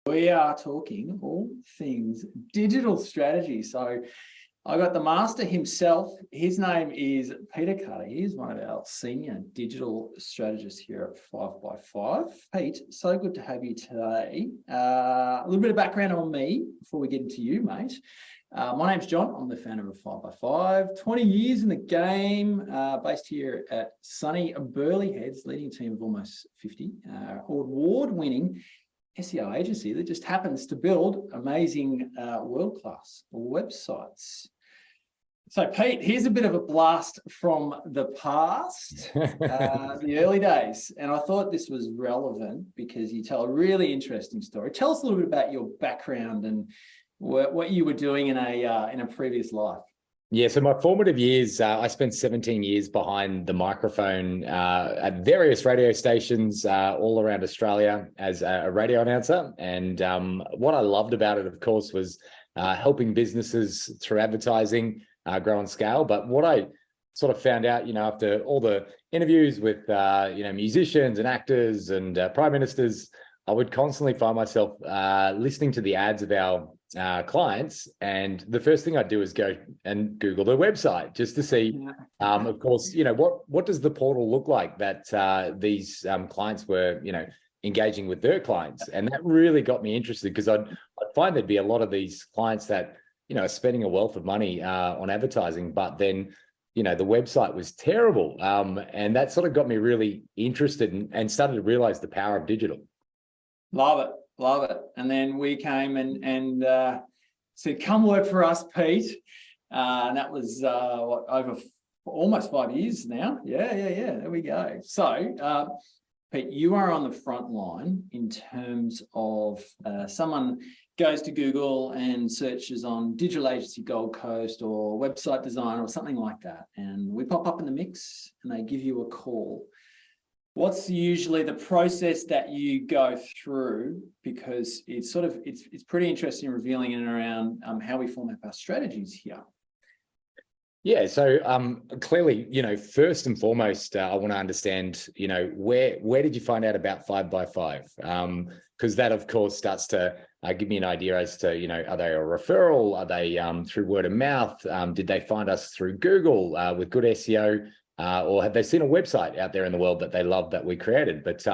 We are talking all things digital strategy. So I got the master himself. His name is Peter Carter. He's one of our senior digital strategists here at 5x5. Pete, so good to have you today. A little bit of background on me before we get into you, mate. My name's John. I'm the founder of 5x5. 20 years in the game, based here at sunny Burleigh Heads, leading a team of almost 50. Award-winning SEO agency that just happens to build amazing world-class websites. So Pete, here's a bit of a blast from the past, the early days. And I thought this was relevant because you tell a really interesting story. Tell us a little bit about your background and what you were doing in a previous life. Yeah, so my formative years, I spent 17 years behind the microphone at various radio stations all around Australia as a radio announcer. And what I loved about it, of course, was helping businesses through advertising grow and scale. But what I sort of found out, after all the interviews with, musicians and actors and prime ministers, I would constantly find myself listening to the ads of our clients, and the first thing I'd do is go and Google their website just to see, of course, what does the portal look like that these clients were, engaging with their clients. And that really got me interested because I'd find there'd be a lot of these clients that, are spending a wealth of money on advertising, but then, the website was terrible. And that sort of got me really interested and started to realize the power of digital. Love it. And then we came and said, come work for us, Pete. And that was over almost 5 years now. Yeah. There we go. So, Pete, you are on the front line in terms of someone goes to Google and searches on digital agency Gold Coast or website design or something like that. And we pop up in the mix and they give you a call. What's usually the process that you go through? Because it's pretty interesting, revealing in and around how we form our strategies here. Yeah, so clearly, first and foremost, I want to understand, where did you find out about 5x5? Because that, of course, starts to give me an idea as to, are they a referral? Are they through word of mouth? Did they find us through Google with good SEO? Or have they seen a website out there in the world that they love that we created? But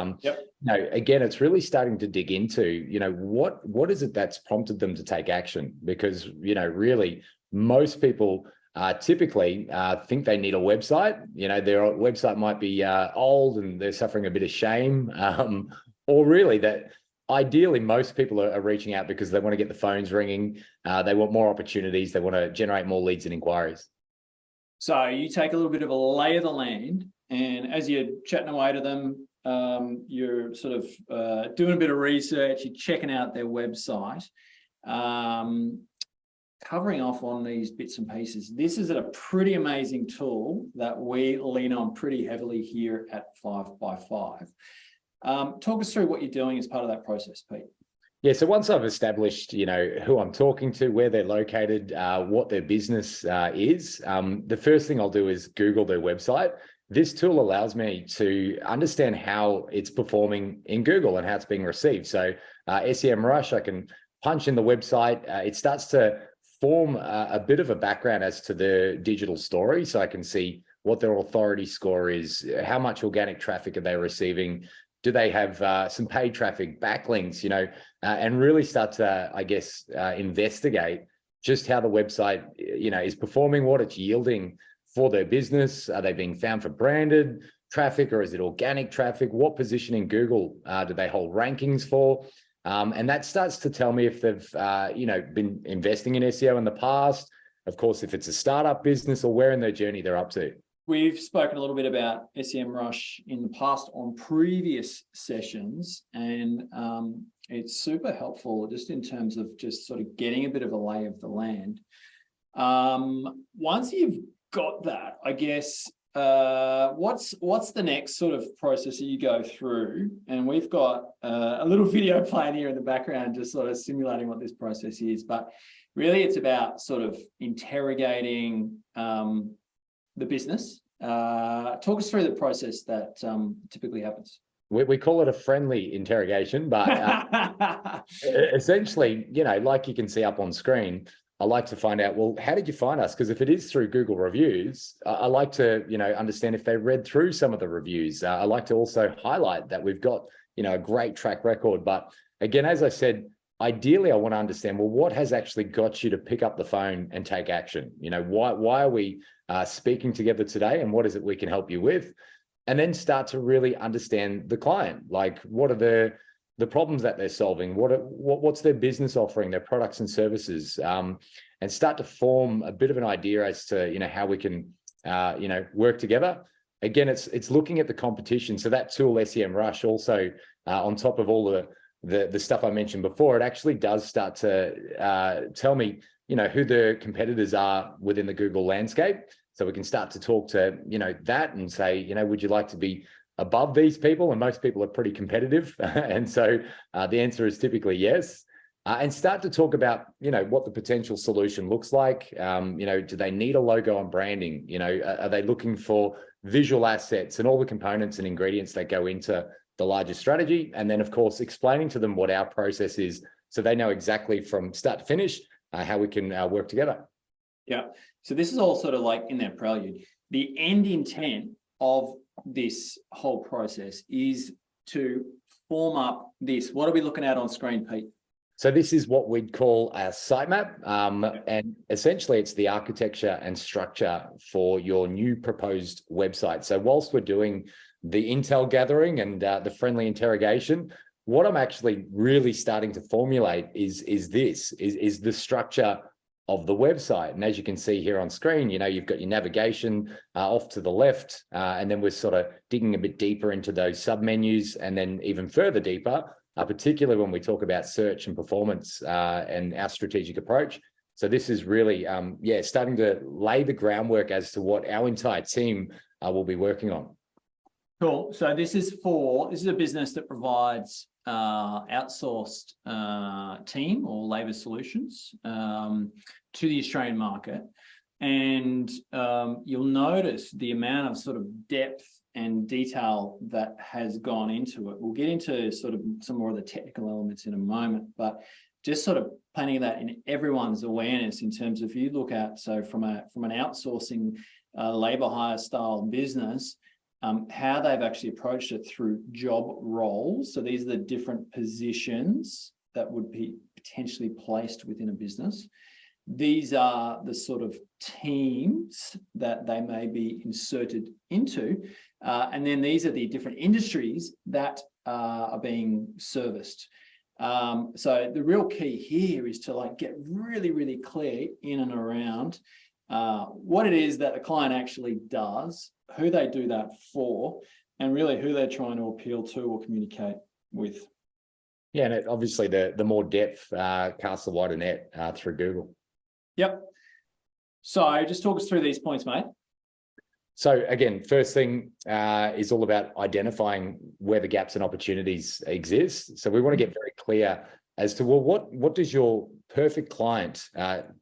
again, it's really starting to dig into, what is it that's prompted them to take action? Because, really, most people typically think they need a website. Their website might be old and they're suffering a bit of shame, or really that ideally most people are reaching out because they want to get the phones ringing. They want more opportunities. They want to generate more leads and inquiries. So you take a little bit of a lay of the land, and as you're chatting away to them, you're sort of doing a bit of research, you're checking out their website, covering off on these bits and pieces. This is a pretty amazing tool that we lean on pretty heavily here at 5x5. Talk us through what you're doing as part of that process, Pete. Yeah, so once I've established, who I'm talking to, where they're located, what their business is, the first thing I'll do is Google their website. This tool allows me to understand how it's performing in Google and how it's being received. So SEMrush, I can punch in the website. It starts to form a bit of a background as to the digital story. So I can see what their authority score is, how much organic traffic are they receiving, do they have some paid traffic, backlinks, and really start to, investigate just how the website, is performing, what it's yielding for their business. Are they being found for branded traffic or is it organic traffic? What position in Google do they hold rankings for? And that starts to tell me if they've, been investing in SEO in the past, of course, if it's a startup business or where in their journey they're up to. We've spoken a little bit about SEMrush in the past on previous sessions, and it's super helpful just in terms of just sort of getting a bit of a lay of the land. Once you've got that, I guess, what's the next sort of process that you go through? And we've got a little video playing here in the background, just sort of simulating what this process is. But really, it's about sort of interrogating the business. Talk us through the process that typically happens. we call it a friendly interrogation, but essentially, like you can see up on screen, I like to find out, well, how did you find us? Because if it is through Google reviews, I like to, understand if they read through some of the reviews. I like to also highlight that we've got, a great track record. But again, as I said, ideally, I want to understand, well, what has actually got you to pick up the phone and take action? Why are we speaking together today, and what is it we can help you with? And then start to really understand the client. Like, what are the problems that they're solving? What's their business offering, their products and services, and start to form a bit of an idea as to how we can work together. Again, it's looking at the competition. So that tool SEMrush also, on top of all the stuff I mentioned before, it actually does start to tell me who the competitors are within the Google landscape. So we can start to talk to that and say, would you like to be above these people? And most people are pretty competitive. And so the answer is typically yes. And start to talk about, what the potential solution looks like. Do they need a logo and branding? Are they looking for visual assets and all the components and ingredients that go into the larger strategy? And then, of course, explaining to them what our process is so they know exactly from start to finish how we can work together. Yeah. So this is all sort of like in that prelude. The end intent of this whole process is to form up this. What are we looking at on screen, Pete? So this is what we'd call a sitemap. And essentially it's the architecture and structure for your new proposed website. So whilst we're doing the intel gathering and the friendly interrogation, what I'm actually really starting to formulate is the structure of the website. And as you can see here on screen, you've got your navigation off to the left, and then we're sort of digging a bit deeper into those submenus, and then even further deeper, particularly when we talk about search and performance and our strategic approach. So this is really, starting to lay the groundwork as to what our entire team will be working on. Cool. So this is a business that provides outsourced team or labor solutions to the Australian market. And you'll notice the amount of sort of depth and detail that has gone into it. We'll get into sort of some more of the technical elements in a moment, but just sort of planting that in everyone's awareness in terms of, if you look at, so from an outsourcing labor hire style business, how they've actually approached it through job roles. So these are the different positions that would be potentially placed within a business. These are the sort of teams that they may be inserted into. And then these are the different industries that are being serviced. So the real key here is to get really, really clear in and around what it is that the client actually does, who they do that for, and really who they're trying to appeal to or communicate with. Yeah, and obviously the more depth casts a wider net through Google. Yep. So just talk us through these points, mate. So again, first thing is all about identifying where the gaps and opportunities exist. So we want to get very clear as to, well, what does your perfect client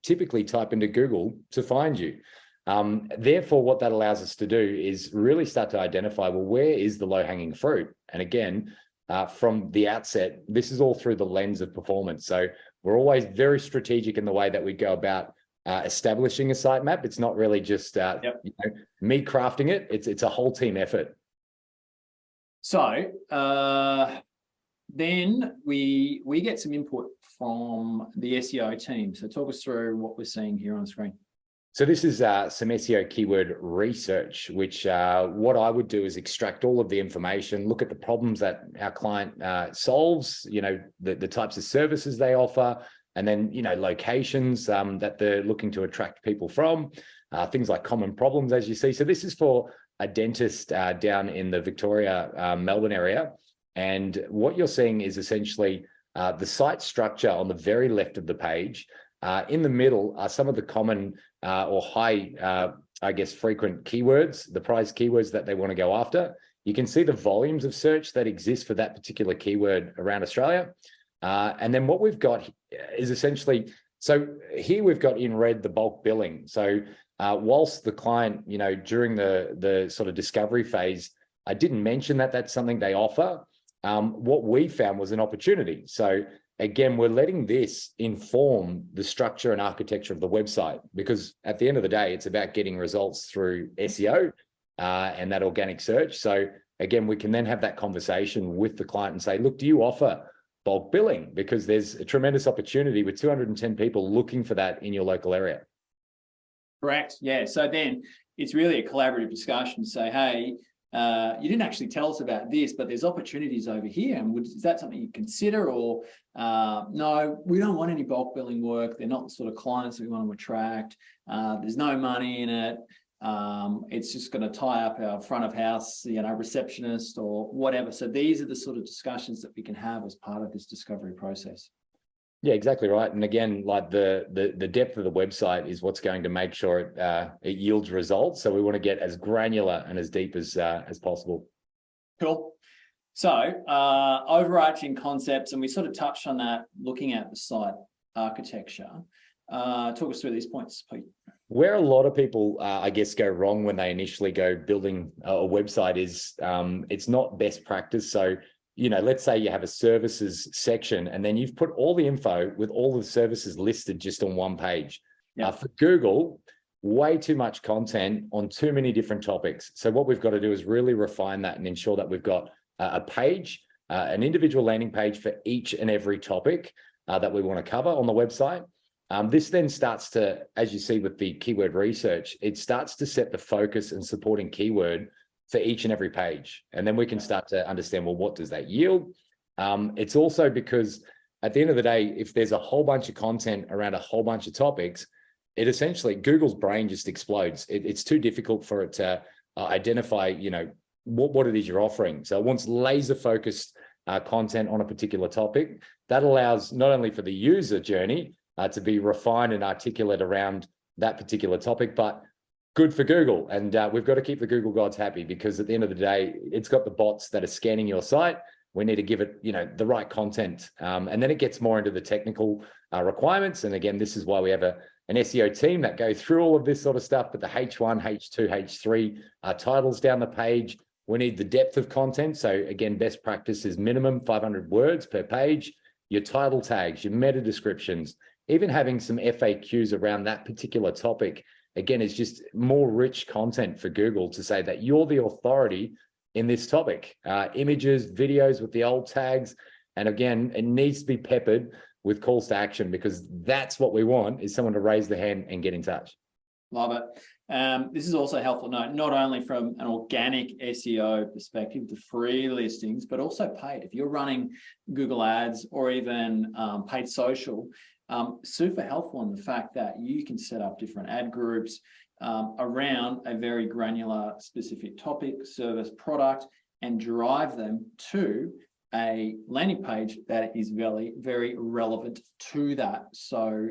typically type into Google to find you? Therefore, what that allows us to do is really start to identify, well, where is the low-hanging fruit? And again, from the outset, this is all through the lens of performance. So we're always very strategic in the way that we go about establishing a sitemap. It's not really just me crafting it. It's a whole team effort. So then we get some input from the SEO team. So talk us through what we're seeing here on screen. So this is some SEO keyword research, which what I would do is extract all of the information, look at the problems that our client solves, the types of services they offer, and then, locations that they're looking to attract people from, things like common problems, as you see. So this is for a dentist down in the Victoria, Melbourne area. And what you're seeing is essentially the site structure on the very left of the page. In the middle are some of the common or high, frequent keywords, the prize keywords that they want to go after. You can see the volumes of search that exist for that particular keyword around Australia. And then what we've got is essentially, so here we've got in red the bulk billing. So whilst the client, during the sort of discovery phase, I didn't mention that that's something they offer, what we found was an opportunity. So again, we're letting this inform the structure and architecture of the website, because at the end of the day, it's about getting results through SEO and that organic search. So again, we can then have that conversation with the client and say, look, do you offer bulk billing? Because there's a tremendous opportunity with 210 people looking for that in your local area. Correct. Yeah. So then it's really a collaborative discussion to say, hey, you didn't actually tell us about this, but there's opportunities over here. And is that something you consider? Or no, we don't want any bulk billing work. They're not the sort of clients that we want to attract. There's no money in it. It's just going to tie up our front of house, receptionist or whatever. So these are the sort of discussions that we can have as part of this discovery process. Yeah, exactly right. And again, like the depth of the website is what's going to make sure it yields results. So we want to get as granular and as deep as possible. Cool. So overarching concepts, and we sort of touched on that looking at the site architecture. Talk us through these points, Pete. Where a lot of people, I guess, go wrong when they initially go building a website is it's not best practice. So let's say you have a services section and then you've put all the info with all the services listed just on one page. Yeah. For Google, way too much content on too many different topics. So what we've got to do is really refine that and ensure that we've got a page, an individual landing page for each and every topic that we want to cover on the website. This then starts to, as you see with the keyword research, it starts to set the focus and supporting keyword for each and every page. And then we can start to understand, well, what does that yield? It's also because at the end of the day, if there's a whole bunch of content around a whole bunch of topics, it essentially, Google's brain just explodes. It's too difficult for it to identify, what it is you're offering. So it wants laser focused content on a particular topic. That allows not only for the user journey to be refined and articulate around that particular topic, but good for Google. And we've got to keep the Google gods happy, because at the end of the day, it's got the bots that are scanning your site. We need to give it, the right content. And then it gets more into the technical requirements. And again, this is why we have an SEO team that go through all of this sort of stuff, but the H1, H2, H3 titles down the page. We need the depth of content. So again, best practice is minimum 500 words per page, your title tags, your meta descriptions, even having some FAQs around that particular topic. Again, it's just more rich content for Google to say that you're the authority in this topic. Images, videos with the old tags. And again, it needs to be peppered with calls to action, because that's what we want, is someone to raise their hand and get in touch. Love it. This is also helpful to note, not only from an organic SEO perspective, the free listings, but also paid. If you're running Google Ads or even paid social, super helpful in the fact that you can set up different ad groups around a very granular specific topic, service, product, and drive them to a landing page that is very, very relevant to that. So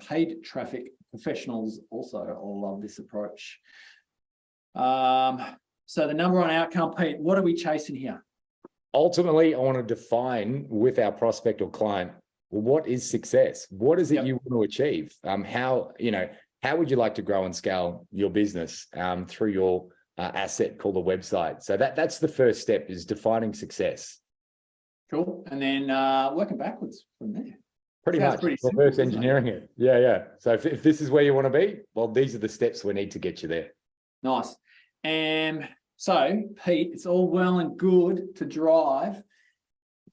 paid traffic professionals also love this approach. So the number one outcome, Pete, what are we chasing here? Ultimately, I want to define with our prospect or client, well, what is success? What is it you want to achieve? How would you like to grow and scale your business through your asset called a website? So that's the first step, is defining success. Cool. And then working backwards from there. Pretty much reverse engineering it. Yeah. So if this is where you want to be, well, these are the steps we need to get you there. Nice. And so, Pete, it's all well and good to drive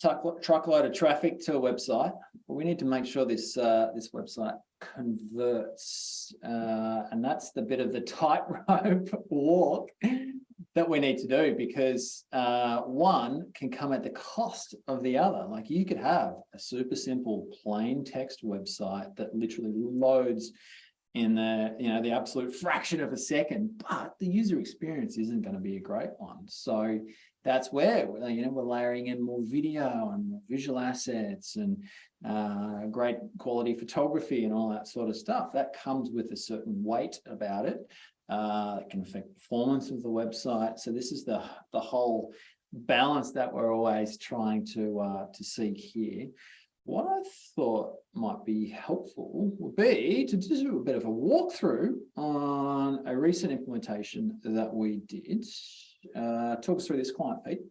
a truckload of traffic to a website, but we need to make sure this website converts. And that's the bit of the tightrope walk that we need to do, because one can come at the cost of the other. Like, you could have a super simple plain text website that literally loads in the absolute fraction of a second, but the user experience isn't going to be a great one. So that's where we're layering in more video and more visual assets and great quality photography and all that sort of stuff. That comes with a certain weight about it. It can affect performance of the website. So this is the whole balance that we're always trying to seek here. What I thought might be helpful would be to do a bit of a walkthrough on a recent implementation that we did. Talk us through this client, Pete.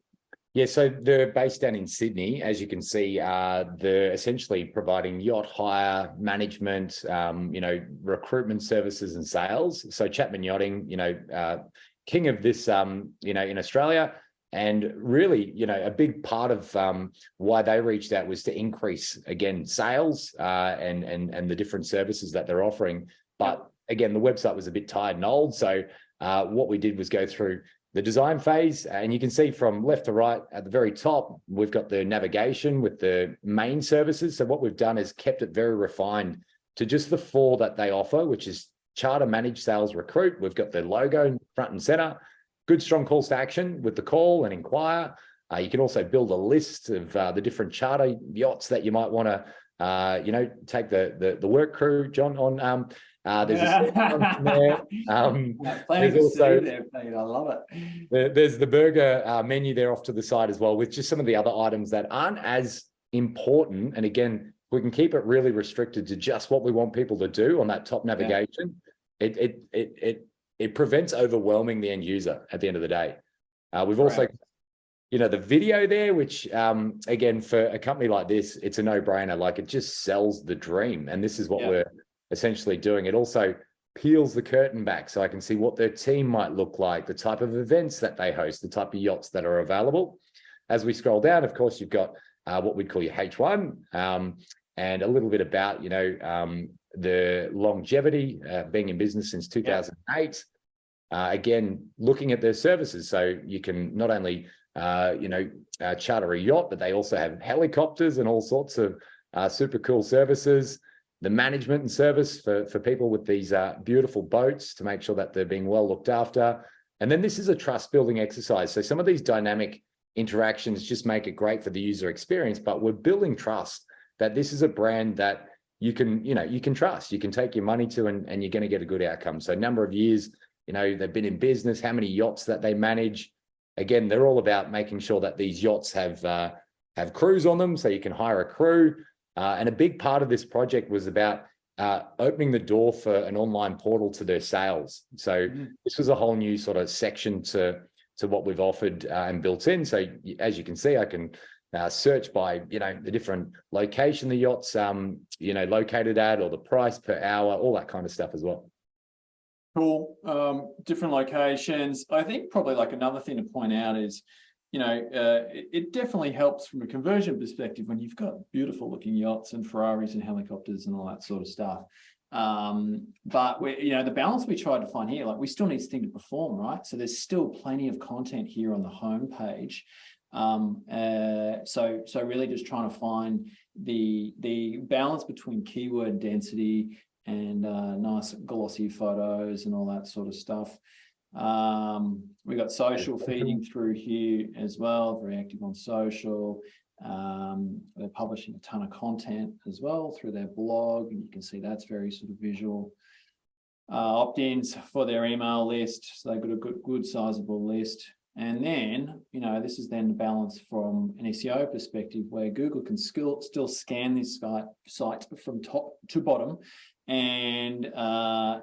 Yeah, so they're based down in Sydney. As you can see, they're essentially providing yacht hire, management, recruitment services and sales. So Chapman Yachting, king of this, in Australia. And really, a big part of why they reached out was to increase, again, sales and the different services that they're offering. But again, the website was a bit tired and old. So what we did was go through the design phase, and you can see from left to right at the very top, we've got the navigation with the main services. So what we've done is kept it very refined to just the 4 that they offer, which is charter, manage, sales, recruit. We've got the logo front and center, good, strong calls to action with the call and inquire. You can also build a list of the different charter yachts that you might want to, take the work crew, John, on. There's a there. There's also there, Pete. I love it. There's the burger menu there off to the side as well, with just some of the other items that aren't as important. And again, we can keep it really restricted to just what we want people to do on that top navigation. It prevents overwhelming the end user at the end of the day. We've also, the video there, which again, for a company like this, it's a no-brainer. Like, it just sells the dream, and this is what we're essentially doing. It also peels the curtain back so I can see what their team might look like, the type of events that they host, the type of yachts that are available. As we scroll down, of course, you've got what we'd call your H1 and a little bit about, the longevity, being in business since 2008. Again, looking at their services. So you can not only, charter a yacht, but they also have helicopters and all sorts of super cool services. The management and service for people with these beautiful boats to make sure that they're being well looked after. And then this is a trust building exercise. So some of these dynamic interactions just make it great for the user experience, but we're building trust that this is a brand that you can trust, you can take your money to, and you're going to get a good outcome. So number of years, they've been in business, how many yachts that they manage. Again, they're all about making sure that these yachts have crews on them, so you can hire a crew. And a big part of this project was about opening the door for an online portal to their sales. So this was a whole new sort of section to what we've offered and built in. So as you can see, I can search by, the different location the yacht's, located at, or the price per hour, all that kind of stuff as well. Cool. Different locations. I think probably like another thing to point out is, it definitely helps from a conversion perspective when you've got beautiful looking yachts and Ferraris and helicopters and all that sort of stuff. But the balance we tried to find here, like, we still need this thing to perform, right? So there's still plenty of content here on the home page. So really just trying to find the balance between keyword density and nice glossy photos and all that sort of stuff. We got social feeding through here as well, very active on social. They're publishing a ton of content as well through their blog, and you can see that's very sort of visual. Opt-ins for their email list, so they've got a good sizable list. And then, this is then the balance from an SEO perspective, where Google can still scan this site from top to bottom, and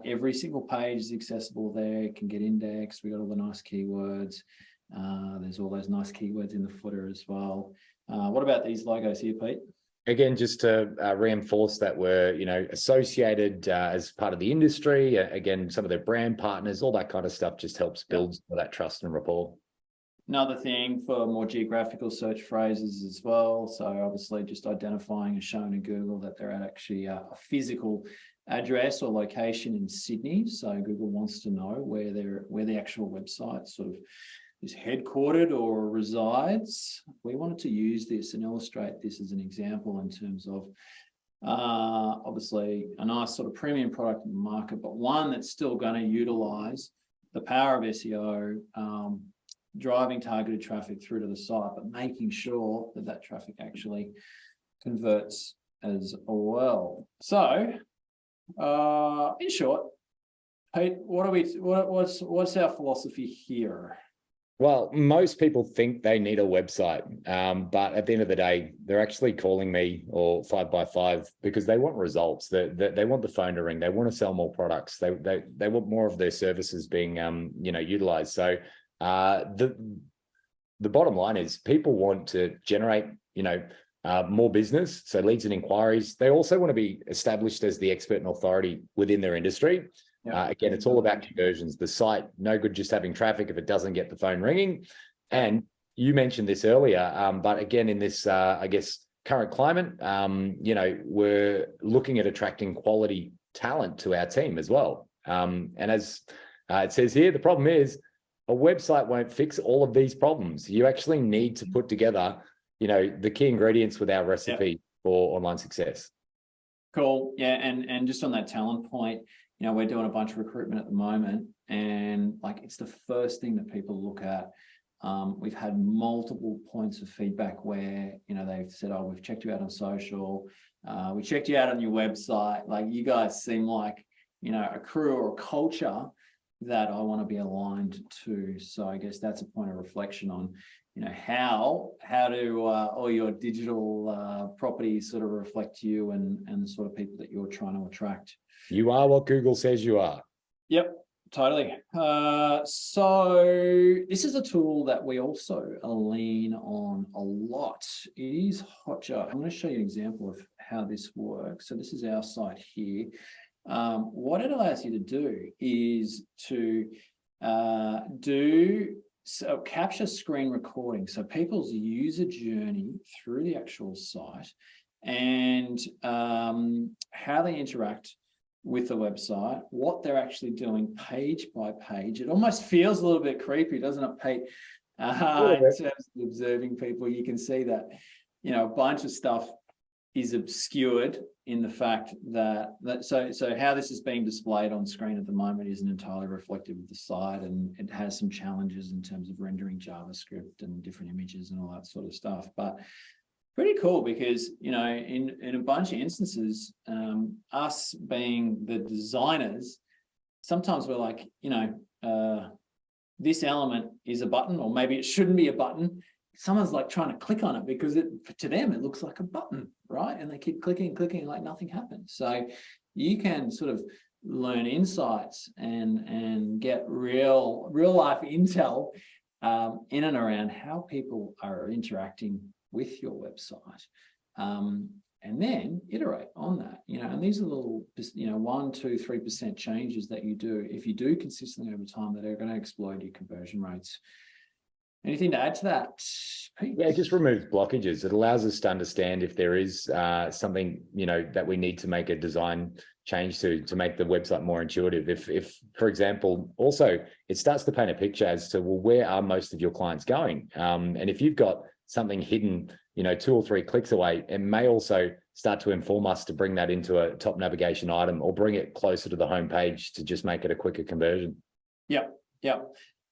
every single page is accessible there. It can get indexed. We got all the nice keywords. There's all those nice keywords in the footer as well. What about these logos here, Pete? Again, just to reinforce that we're, associated as part of the industry. Again, some of their brand partners, all that kind of stuff just helps build that trust and rapport. Another thing for more geographical search phrases as well. So obviously just identifying and showing to Google that they're actually a physical address or location in Sydney. So Google wants to know where the actual website sort of is headquartered or resides. We wanted to use this and illustrate this as an example in terms of obviously a nice sort of premium product in the market, but one that's still going to utilize the power of SEO, driving targeted traffic through to the site, but making sure that that traffic actually converts as well. So in short, Pete, what's our philosophy here? Well, most people think they need a website, but at the end of the day, they're actually calling me or 5x5 because they want results. They want the phone to ring. They want to sell more products. They want more of their services being utilized. So the bottom line is people want to generate, more business. So leads and inquiries. They also want to be established as the expert and authority within their industry. Again, it's all about conversions. The site, no good just having traffic if it doesn't get the phone ringing. And you mentioned this earlier, but again, in this, I guess, current climate, we're looking at attracting quality talent to our team as well. And as it says here, the problem is a website won't fix all of these problems. You actually need to put together, the key ingredients with our recipe for online success. Cool. Yeah. And just on that talent point, we're doing a bunch of recruitment at the moment, and like, it's the first thing that people look at. We've had multiple points of feedback where, they've said, oh, we've checked you out on social. We checked you out on your website. Like, you guys seem like, a crew or a culture that I want to be aligned to. So I guess that's a point of reflection on, how do all your digital properties sort of reflect you and the sort of people that you're trying to attract. You are what Google says you are. Yep. Totally. So this is a tool that we also lean on a lot. It is Hotjar. I'm going to show you an example of how this works. So this is our site here. What it allows you to do is to capture screen recording. So people's user journey through the actual site and how they interact with the website, what they're actually doing page by page. It almost feels a little bit creepy, doesn't it, Pete? In terms of observing people, you can see that, a bunch of stuff is obscured in the fact that so how this is being displayed on screen at the moment isn't entirely reflective of the site, and it has some challenges in terms of rendering JavaScript and different images and all that sort of stuff. But pretty cool because, in a bunch of instances, us being the designers, sometimes we're like, this element is a button, or maybe it shouldn't be a button. Someone's like trying to click on it because to them, it looks like a button, right? And they keep clicking, like nothing happens. So you can sort of learn insights and get real life intel in and around how people are interacting with your website, and then iterate on that, and these are little, 1, 2, 3% changes that you do, if you do consistently over time, that are going to explode your conversion rates. Anything to add to that, Pete? Yeah, it just removes blockages. It allows us to understand if there is something, that we need to make a design change to make the website more intuitive. If, for example, also it starts to paint a picture as to, well, where are most of your clients going? And if you've got something hidden, 2 or 3 clicks away, it may also start to inform us to bring that into a top navigation item or bring it closer to the homepage to just make it a quicker conversion. Yep.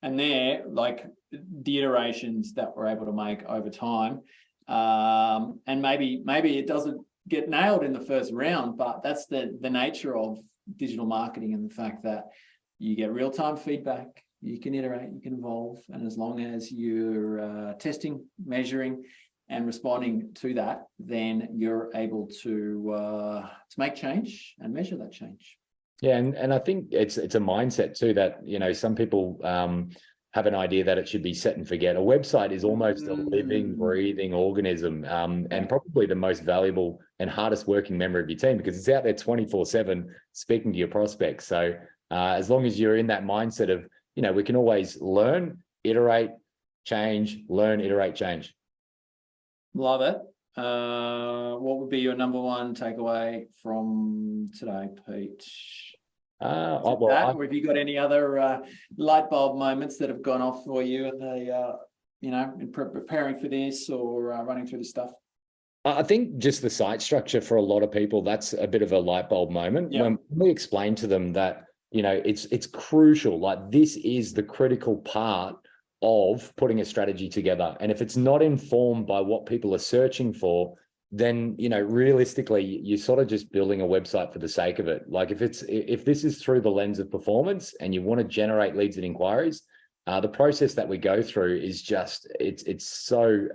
And they're like the iterations that we're able to make over time. And maybe it doesn't get nailed in the first round, but that's the nature of digital marketing, and the fact that you get real-time feedback, you can iterate, you can evolve, and as long as you're testing, measuring, and responding to that, then you're able to make change and measure that change. Yeah, and I think it's a mindset too that, some people have an idea that it should be set and forget. A website is almost a living, breathing organism, and probably the most valuable and hardest working member of your team, because it's out there 24/7 speaking to your prospects. So as long as you're in that mindset of, we can always learn, iterate, change, learn, iterate, change. Love it. What would be your number one takeaway from today, Pete? Or have you got any other light bulb moments that have gone off for you in the, in preparing for this or running through the stuff? I think just the site structure for a lot of people, that's a bit of a light bulb moment. Yeah. When we explain to them that, it's crucial, like this is the critical part of putting a strategy together. And if it's not informed by what people are searching for, then, realistically, you're sort of just building a website for the sake of it. Like if this is through the lens of performance and you want to generate leads and inquiries, the process that we go through is just, it's so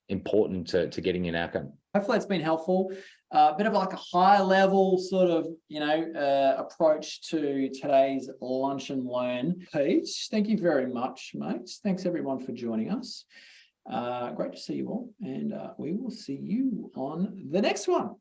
important to getting an outcome. Hopefully it's been helpful. A bit of like a high level sort of, approach to today's lunch and learn. Pete, thank you very much, mate. Thanks everyone for joining us. Great to see you all, and we will see you on the next one.